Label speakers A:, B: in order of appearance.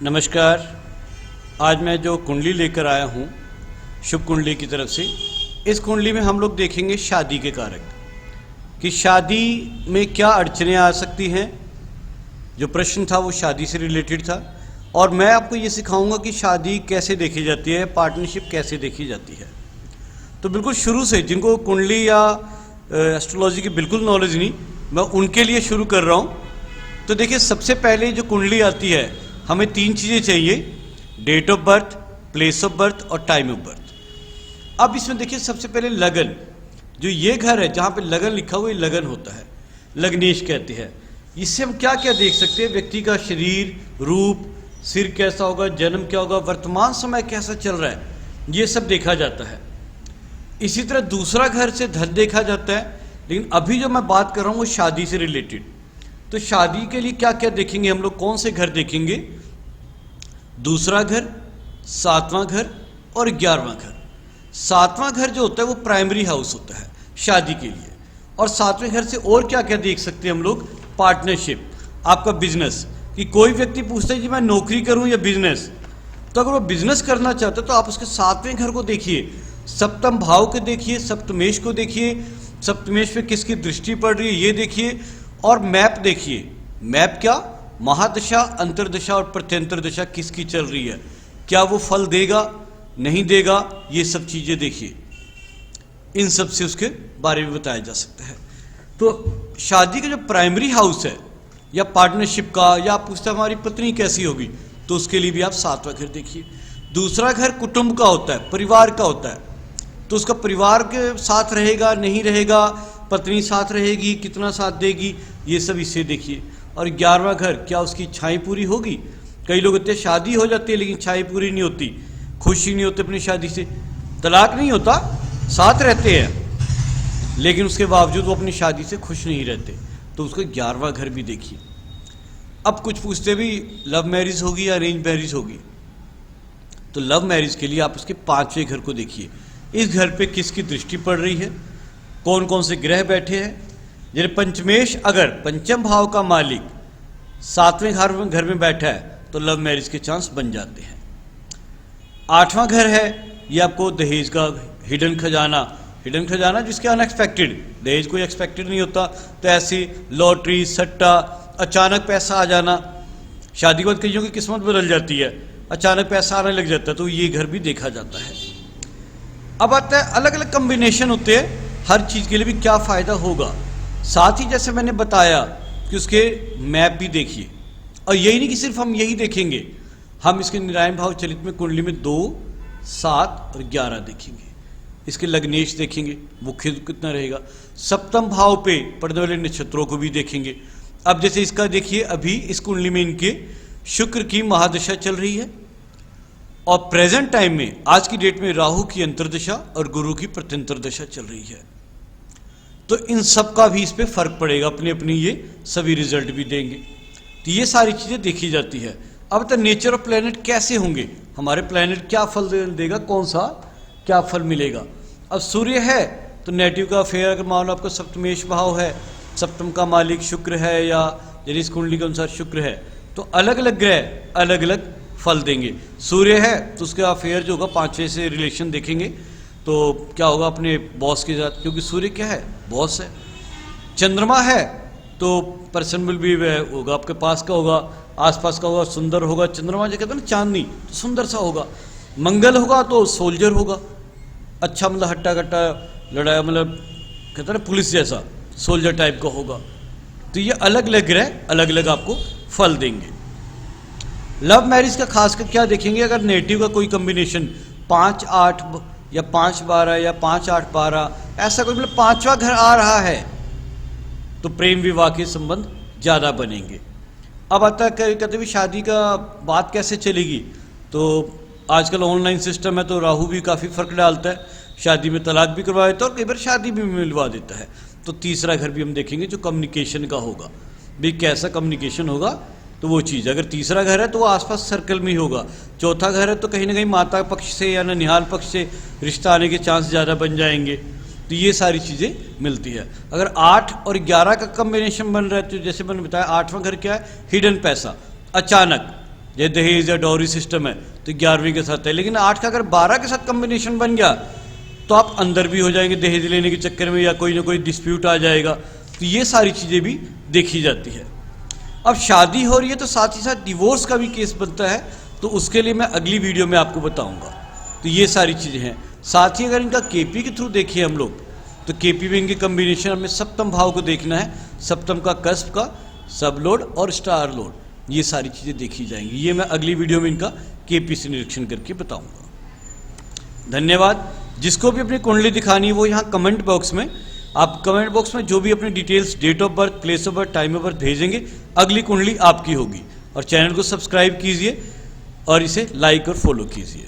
A: नमस्कार। आज मैं जो कुंडली लेकर आया हूँ शुभ कुंडली की तरफ से, इस कुंडली में हम लोग देखेंगे शादी के कारक कि शादी में क्या अड़चनें आ सकती हैं। जो प्रश्न था वो शादी से रिलेटेड था और मैं आपको ये सिखाऊंगा कि शादी कैसे देखी जाती है, पार्टनरशिप कैसे देखी जाती है। तो बिल्कुल शुरू से जिनको कुंडली या एस्ट्रोलॉजी की बिल्कुल नॉलेज नहीं, मैं उनके लिए शुरू कर रहा हूँ। तो देखिए, सबसे पहले जो कुंडली आती है हमें 3 चीज़ें चाहिए: date of birth, place of birth और टाइम ऑफ बर्थ। अब इसमें देखिए, सबसे पहले लगन, जो ये घर है जहाँ पे लगन लिखा हुआ है, लगन होता है, लग्नेश कहते हैं। इससे हम क्या क्या देख सकते हैं? व्यक्ति का शरीर, रूप, सिर कैसा होगा, जन्म क्या होगा, वर्तमान समय कैसा चल रहा है, ये सब देखा जाता है। इसी तरह दूसरा घर से धन देखा जाता है, लेकिन अभी जो मैं बात कर रहा हूँ वो शादी से रिलेटेड। तो शादी के लिए क्या क्या देखेंगे हम लोग? कौन से घर देखेंगे? दूसरा घर, 7वां घर और 11वां घर। 7वां घर जो होता है वो प्राइमरी हाउस होता है शादी के लिए। और 7वें घर से और क्या क्या देख सकते हैं हम लोग? पार्टनरशिप, आपका बिजनेस, कि कोई व्यक्ति पूछता है कि मैं नौकरी करूं या बिजनेस, तो अगर वो बिजनेस करना चाहता है तो आप उसके 7वें घर को देखिए, सप्तम भाव को देखिए, सप्तमेश को देखिए, सप्तमेश पे किसकी दृष्टि पड़ रही है ये देखिए, और मैप देखिए। मैप क्या? महादशा, अंतरदशा और प्रत्यंतर दशा किसकी चल रही है, क्या वो फल देगा नहीं देगा, ये सब चीजें देखिए। इन सब से उसके बारे में बताया जा सकता है। तो शादी का जो प्राइमरी हाउस है या पार्टनरशिप का, या आप पूछते हैं हमारी पत्नी कैसी होगी, तो उसके लिए भी आप 7वां घर देखिए। दूसरा घर कुटुंब का होता है, परिवार का होता है, तो उसका परिवार के साथ रहेगा नहीं रहेगा, पत्नी साथ रहेगी, कितना साथ देगी, ये सब इससे देखिए। और 11वां घर, क्या उसकी इच्छाएं पूरी होगी? कई लोग होते हैं शादी हो जाती है लेकिन इच्छाएं पूरी नहीं होती, खुशी नहीं होती अपनी शादी से, तलाक नहीं होता, साथ रहते हैं लेकिन उसके बावजूद वो अपनी शादी से खुश नहीं रहते, तो उसका 11वां घर भी देखिए। अब कुछ पूछते भी लव मैरिज होगी या अरेंज मैरिज होगी, तो लव मैरिज के लिए आप उसके 5वें घर को देखिए। इस घर पे किसकी दृष्टि पड़ रही है, कौन कौन से ग्रह बैठे हैं। जैसे पंचमेश, अगर पंचम भाव का मालिक 7वें घर में बैठा है तो लव मैरिज के चांस बन जाते हैं। 8वां घर है, ये आपको दहेज का हिडन खजाना जिसके अनएक्सपेक्टेड, दहेज कोई एक्सपेक्टेड नहीं होता, तो ऐसी लॉटरी, सट्टा, अचानक पैसा आ जाना। शादी के बाद कईयों की किस्मत बदल जाती है, अचानक पैसा आने लग जाता है, तो ये घर भी देखा जाता है। अब आता है अलग अलग कॉम्बिनेशन होते हैं, हर चीज के लिए भी क्या फायदा होगा। साथ ही जैसे मैंने बताया कि उसके मैप भी देखिए, और यही नहीं कि सिर्फ हम यही देखेंगे, हम इसके निरायन भाव चलित में कुंडली में 2, 7 और 11 देखेंगे। इसके लग्नेश देखेंगे, मुख्य कितना रहेगा, सप्तम भाव पे पड़ने वाले नक्षत्रों को भी देखेंगे। अब जैसे इसका देखिए, अभी इस कुंडली में इनके शुक्र की महादशा चल रही है और प्रेजेंट टाइम में आज की डेट में राहु की अंतर्दशा और गुरु की प्रत्यंतर दशा चल रही है। तो इन सब का भी इस पे फर्क पड़ेगा, अपनी अपनी ये सभी रिजल्ट भी देंगे। तो ये सारी चीजें देखी जाती है। अब तो नेचर ऑफ प्लेनेट कैसे होंगे, हमारे प्लेनेट क्या फल देगा, कौन सा क्या फल मिलेगा। अब सूर्य है तो नेगेटिव का फेयर, अगर मान लो आपका सप्तमेश भाव है, सप्तम का मालिक शुक्र है या यदि इस कुंडली के अनुसार शुक्र है, तो अलग अलग ग्रह अलग अलग फल देंगे। सूर्य है तो उसका अफेयर जो होगा 5वें से रिलेशन देखेंगे, तो क्या होगा अपने बॉस के साथ, क्योंकि सूर्य क्या है, बॉस है। चंद्रमा है तो पर्सन विल भी होगा, आपके पास का होगा, आसपास का होगा, सुंदर होगा। चंद्रमा जो कहते हैं ना चांदनी, तो सुंदर सा होगा। मंगल होगा तो सोल्जर होगा, अच्छा, मतलब हट्टा कट्टा लड़ाया, मतलब कहते हैं ना पुलिस जैसा, सोल्जर टाइप का होगा। तो ये अलग अलग ग्रह अलग अलग आपको फल देंगे। लव मैरिज का खास कर क्या देखेंगे? अगर नेगेटिव का कोई कॉम्बिनेशन 5-8 या 5-12 या 5-8-12, ऐसा कोई मतलब 5वां घर आ रहा है, तो प्रेम विवाह के संबंध ज्यादा बनेंगे। अब आता है कहते भी शादी का बात कैसे चलेगी, तो आजकल ऑनलाइन सिस्टम है, तो राहु भी काफ़ी फर्क डालता है, शादी में तलाक भी करवा देता है और कई बार शादी भी मिलवा देता है। तो तीसरा घर भी हम देखेंगे जो कम्युनिकेशन का होगा, भी कैसा कम्युनिकेशन होगा, तो वो चीज़। अगर तीसरा घर है तो वो आसपास सर्कल में ही होगा। चौथा घर है तो कहीं ना कहीं माता पक्ष से या ननिहाल पक्ष से रिश्ता आने के चांस ज़्यादा बन जाएंगे। तो ये सारी चीज़ें मिलती है। अगर 8 और 11 का कम्बिनेशन बन रहा है, तो जैसे मैंने बताया 8वां घर क्या है, हिडन पैसा, अचानक जैसे दहेज या डॉरी सिस्टम है तो 11वीं के साथ है, लेकिन 8 का अगर 12 के साथ कॉम्बिनेशन बन गया तो आप अंदर भी हो जाएंगे दहेज लेने के चक्कर में, या कोई ना कोई डिस्प्यूट आ जाएगा। तो ये सारी चीज़ें भी देखी जाती है। अब शादी हो रही है तो साथ ही साथ डिवोर्स का भी केस बनता है, तो उसके लिए मैं अगली वीडियो में आपको बताऊंगा। तो ये सारी चीज़ें हैं। साथ ही अगर इनका केपी के थ्रू देखिए हम लोग, तो केपी में इनके कम्बिनेशन हमें सप्तम भाव को देखना है, सप्तम का कस्प का, सब लोड और स्टार लोड, ये सारी चीज़ें देखी जाएंगी। ये मैं अगली वीडियो में इनका केपी से निरीक्षण करके बताऊंगा। धन्यवाद। जिसको भी अपनी कुंडली दिखानी है वो यहाँ कमेंट बॉक्स में, आप कमेंट बॉक्स में जो भी अपनी details, date of birth, place of birth, time of birth भेजेंगे, अगली कुंडली आपकी होगी। और चैनल को सब्सक्राइब कीजिए और इसे लाइक और फॉलो कीजिए।